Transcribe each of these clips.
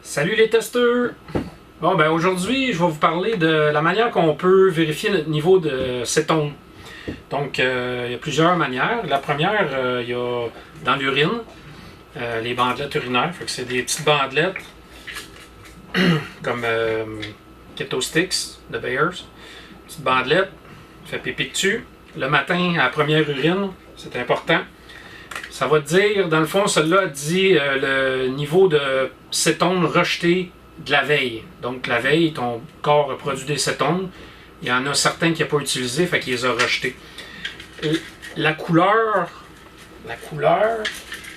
Salut les testeurs! Bon, ben aujourd'hui, je vais vous parler de la manière qu'on peut vérifier notre niveau de cétone. Donc, il y a plusieurs manières. La première, il y a dans l'urine, les bandelettes urinaires. Fait que c'est des petites bandelettes comme Keto Sticks de Bayers. Petite bandelette, fait pipi dessus. Le matin, à la première urine, c'est important. Ça va te dire, dans le fond, celle-là dit le niveau de cétone rejeté de la veille. Donc, la veille, ton corps a produit des cétones. Il y en a certains qui n'a pas utilisé, fait qu'il les a rejetés. La couleur,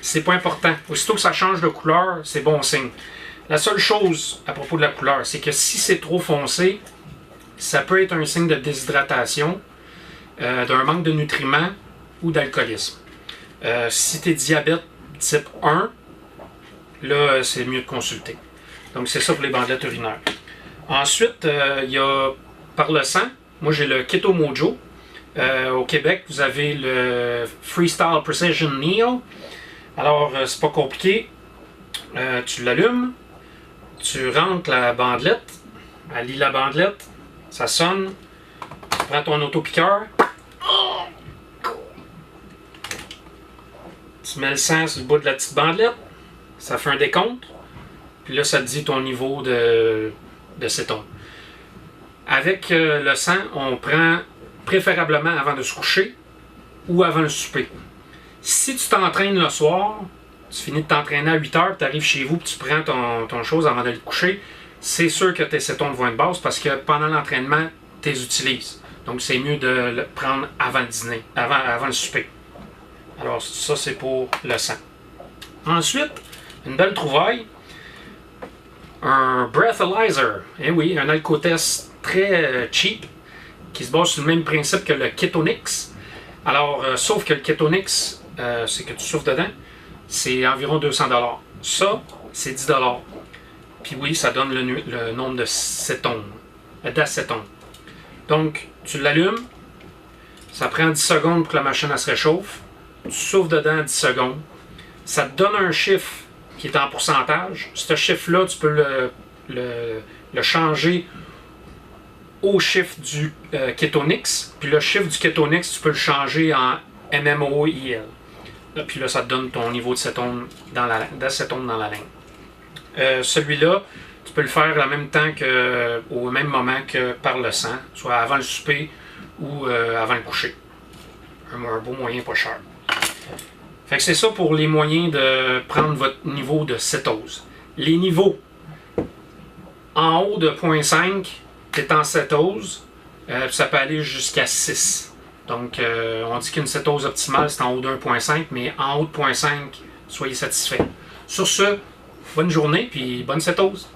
c'est pas important. Aussitôt que ça change de couleur, c'est bon signe. La seule chose à propos de la couleur, c'est que si c'est trop foncé, ça peut être un signe de déshydratation, d'un manque de nutriments ou d'alcoolisme. Si tu es diabète type 1, là, c'est mieux de consulter. Donc, c'est ça pour les bandelettes urinaires. Ensuite, il y a par le sang. Moi, j'ai le Keto Mojo. Au Québec, vous avez le Freestyle Precision Neo. Alors, c'est pas compliqué. Tu l'allumes. Tu rentres la bandelette. Elle lit la bandelette. Ça sonne. Tu prends ton autopiqueur. Tu mets le sang sur le bout de la petite bandelette, ça fait un décompte, puis là, ça te dit ton niveau de cétone. Avec le sang, on prend préférablement avant de se coucher ou avant le souper. Si tu t'entraînes le soir, tu finis de t'entraîner à 8 heures, tu arrives chez vous et tu prends ton chose avant de le coucher, c'est sûr que tes cétones vont être basses parce que pendant l'entraînement, tu les utilises. Donc, c'est mieux de le prendre avant le dîner, avant le souper. Alors, ça, c'est pour le sang. Ensuite, une belle trouvaille, un breathalyzer. Eh oui, un alcotest très cheap qui se base sur le même principe que le Ketonix. Alors, sauf que le Ketonix, c'est que tu souffles dedans, c'est environ 200$. Ça, c'est 10$. Puis oui, ça donne le nombre de cétones, d'acétone. Donc, tu l'allumes, ça prend 10 secondes pour que la machine elle se réchauffe. Tu souffles dedans 10 secondes. Ça te donne un chiffre qui est en pourcentage. Ce chiffre-là, tu peux le changer au chiffre du Ketonix. Puis le chiffre du Ketonix, tu peux le changer en MMOIL. Puis là, ça te donne ton niveau d'acétone dans la laine. Celui-là, tu peux le faire en même temps au même moment que par le sang, soit avant le souper ou avant le coucher. Un beau moyen pas cher. Fait que c'est ça pour les moyens de prendre votre niveau de cétose. Les niveaux en haut de 0.5, tu es en cétose, ça peut aller jusqu'à 6. Donc, on dit qu'une cétose optimale, c'est en haut de 1.5, mais en haut de 0.5, soyez satisfaits. Sur ce, bonne journée, puis bonne cétose.